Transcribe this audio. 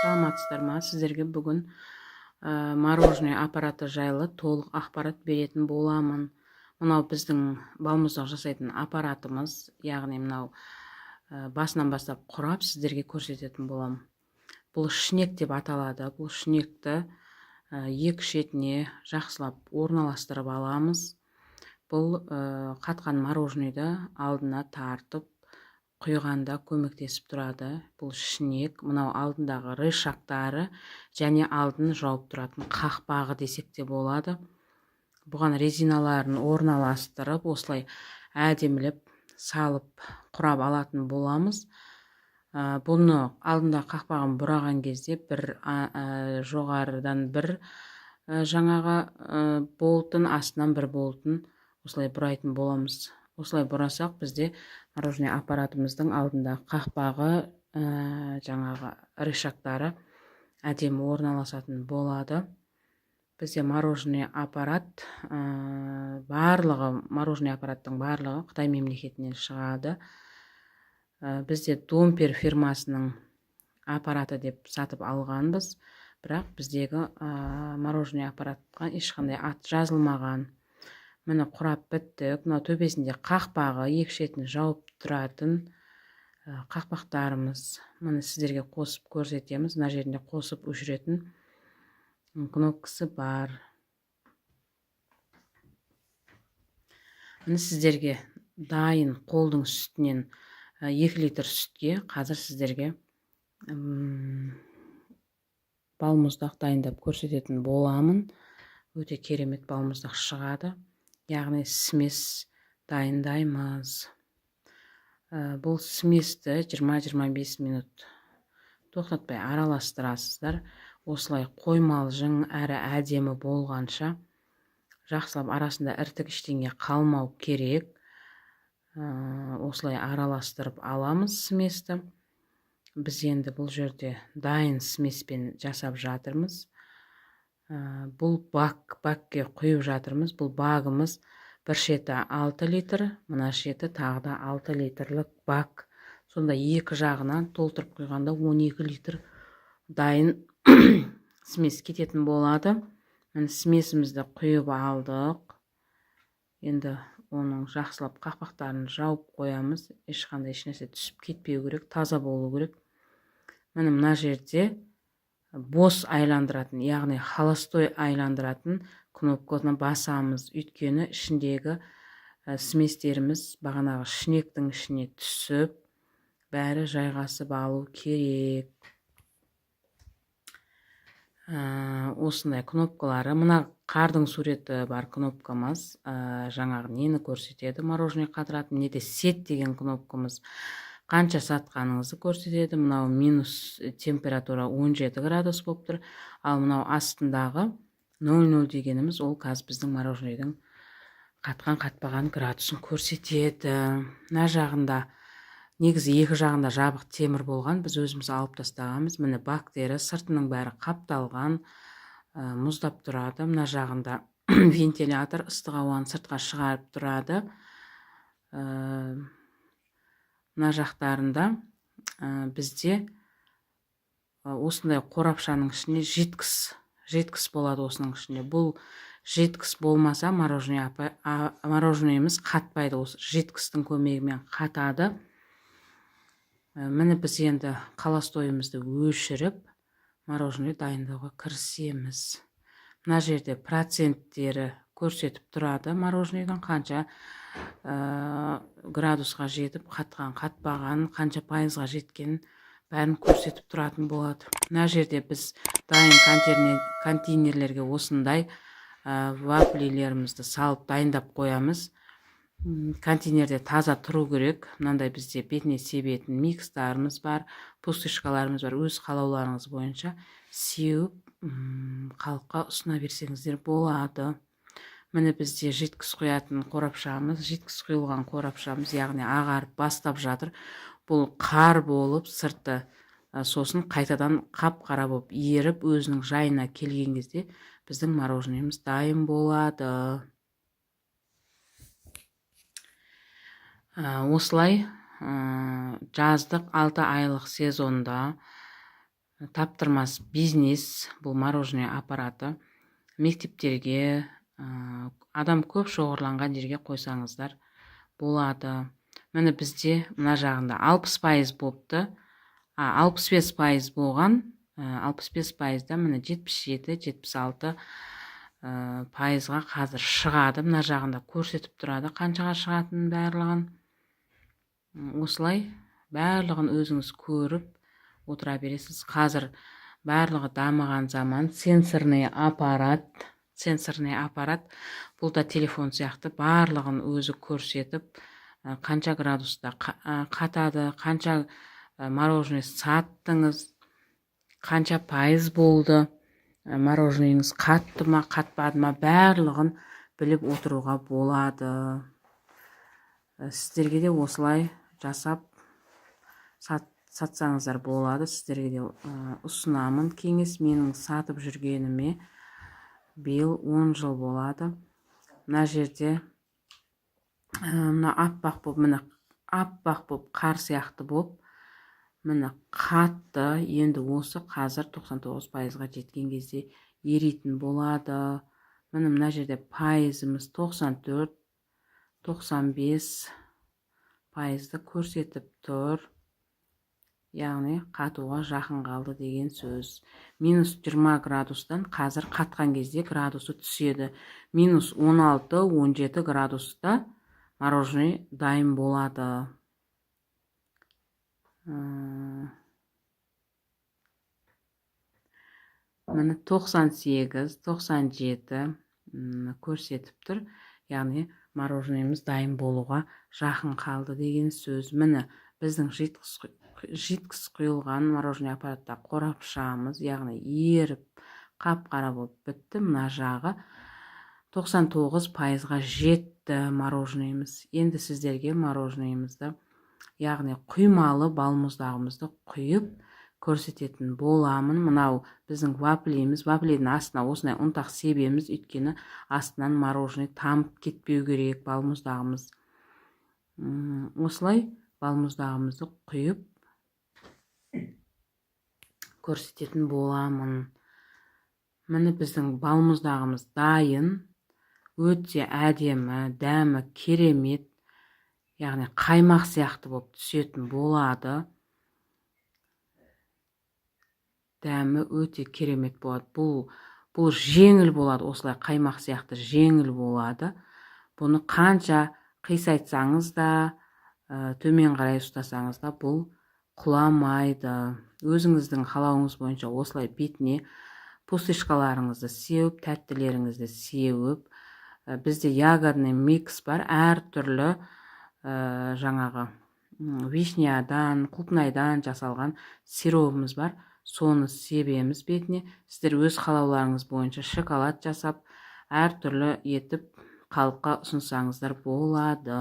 Саламатсыздар ма? Сіздерге бүгін мороженое аппараты жайлы толық ақпарат беретін боламын. Мынау біздің балмұздақ жасайтын аппаратымыз, яғни мынау басынан бастап құрап сіздерге көрсететін боламын. Бұл шнек деп аталады. Бұл шнекті екі шетіне жақсылап орналастырып аламыз. Бұл қатқан мороженойды алдына тартып құйғанда көмектесіп тұрады. Бұл шнек, мынау алдындағы рычагтары және алдын жауып тұратын қақпағы десек те болады. Бұған резиналарын орналастырып, осылай әдемілеп салып құрап алатын боламыз. Бұны алдында қақпағын бұраған кезде бір жоғарыдан бір жаңағы болтын, астынан бір болтын осылай бұрайтын боламыз. Осылай бұрасақ, бізде мороженое аппаратымыздың алдында қақпағы, жаңағы рычагтары әдемі орналасатын болады. Бізде мороженое аппарат, мороженое аппараттың барлығы Қытай мемлекетінен шығады. Бізде Домпер фирмасының аппараты деп сатып алғанбыз, бірақ біздегі мороженое аппаратқа ешқандай ат жазылмаған. Міне құрап біттік. Мына төбесінде қақпағы, екі шетін жауып тұратын қақпақтарымыз. Міне сіздерге қосып көрсетеміз. Мына жерінде қосып өшіретін кнопкасы бар. Міне сіздерге дайын қолдың сүтінен 2 литр сүтке қазір сіздерге балмұздақ дайындап көрсететін боламын. Өте керемет балмұздақ шығады. Яғни смес дайындаймыз. Бұл сместі 20-25 минут тоқтатпай араластырасыздар. Осылай қоймалжың әрі әдемі болғанша жақсылап арасында іртік ештеңе қалмау керек. Осылай араластырып аламыз сместі. Біз енді бұл жерде дайын смеспен жасап жатырмыз. Бұл бакке құйып жатырмыз. Бұл багымыз бір шеті 6 литр, мына шеті тағы да 6 литрлік бак. Сонда екі жағынан толтырып құйғанда 12 литр дайын смес кететін болады. Смесімізді құйып алдық. Енді оның жақсылап қақпақтарын жауып қоямыз. Ешқандай ешнәрсе түсіп кетпеу керек, таза болу керек. Мына жерде бос айландыратын, яғни холостой айландыратын кнопканы басамыз. Өйткені ішіндегі сместеріміз бағанағы шнектің ішіне түсіп, бәрі жайғасып алу керек. Осындай кнопкалары. Мына қардың суреті бар кнопкамыз. Жаңағы нені көрсетеді? Мороженое қатыратын. Неде сет деген кнопкамыз қанша сатқаныңызды көрсетеді. Мынау минус температура 17 градус болып тұр. Ал мынау астындағы 00 дегеніміз ол қазір біздің мороженойдың қатқан-қатпаған градусын көрсетеді. Мына жағында, негізі екі жағында жабық темір болған, біз өзіміз алып тастағанбыз. Міне бактері, сыртының бәрі қапталған, мұздап тұрады. Мына жағында вентилятор ыстық ауаны сыртқа шығарып тұрады. Мына жақтарында бізде осындай қорапшаның ішіне жеткіс болады осының ішінде. Бұл жеткіс болмаса мороженойымыз қатпайды. Осы жеткістің көмегімен қатады. Міне біз енді холостойымызды өшіріп, мороженой дайындауға кірісеміз. Мына жерде проценттері көрсетіп тұрады. Мороженойдың қанша градусқа жетіп, қатқан, қатпаған, қанша пайызға жеткен бәрін көрсетіп тұратын болады. Мына жерде біз дайын контейнерлерге осындай вафлилерімізді салып дайындап қоямыз. Контейнерде таза тұру керек. Мынандай бізде бетіне себетін микстарымыз бар, пустышкаларымыз бар. Өз қалауларыңыз бойынша сеуіп, халыққа ұсына берсеңіздер болады. Міне бізде жеткіс құятын қорапшамыз, жеткіс құйылған қорапшамыз, яғни ағарып бастап жатыр. Бұл қар болып сырты, сосын қайтадан қап-қара болып еріп, өзінің жайына келген кезде біздің мороженойымыз дайын болады. Осылай жаздық 6 айлық сезонда таптырмас бизнес бұл мороженое аппараты. Мектептерге, адам көп шоғырланған жерге қойсаңыздар болады. Міне бізде мына жағында 60% болыпты. 65% болған. 65%да міне 77-76 пайызға қазір шығады. Мына жағында көрсетіп тұрады қаншаға шығатынын барлығын. Осылай барлығын өзіңіз көріп отыра бересіз. Қазір барлығы дамыған заман. Сенсорный аппарат. Бұл да телефон сияқты барлығын өзі көрсетіп, қанша градуста қатады, қанша мороженое саттыңыз, қанша пайыз болды, мороженеңіз қатты ма, қатпады ма, барлығын біліп отыруға болады. Сіздерге де осылай жасап сатсаңыздар болады. Сіздерге де ұсынамын кеңес. Менің сатып жүргеніме биыл 10 жыл болады. Мына жерде мына аппақ болып қар сияқты болып, міне қатты. Енді осы қазір 99%-ға жеткен кезде еритін болады. Міне мына жерде пайызымыз 94-95 пайызды көрсетіп тұр. Яғни қатуға жақын қалды деген сөз. -20 градустан қазір қатқан кезде градусы түседі. -16-17 градуста мороженое дайын болады. Міне 98-97 көрсетіп тұр. Яғни мороженеміз дайын болуға жақын қалды деген сөз. Міне біздің жидкіс құйылған мороженое аппаратта қорапшамыз, яғни еріп қап-қара болып бітті. Мына жағы 99%-ға жетті мороженеміз. Енді сіздерге мороженемізді, яғни құймалы балмұздағымызды құйып көрсететін боламын. Мынау біздің вафлеміз. Вафледің астына осындай ұнтақ себеміз, өйткені астынан мороженое тамып кетпеу керек балмұздағымыз. Осылай балмұздағымызды құйып көрсететін боламын. Міне біздің балмұздағымыз дайын. Өте әдемі, дәмі керемет. Яғни қаймақ сияқты болып түсетін болады. Дәмі өте керемет болады. Бұл жеңіл болады. Осылай қаймақ сияқты жеңіл болады. Бұны қанша қисайтсаңыз да, төмен қарай ұстасаңыз да, бұл құламайды. Өзіңіздің қалауыңыз бойынша осылай бетіне пустышкаларыңызды сеуіп, тәттілеріңізді сеуіп, бізде ягодный микс бар, әр түрлі жаңағы вишнядан, құлпынайдан жасалған сиробымыз бар. Соны себеміз бетіне. Сіздер өз қалауларыңыз бойынша шоколад жасап, әр түрлі етіп қалыпқа ұсынсаңыздар болады.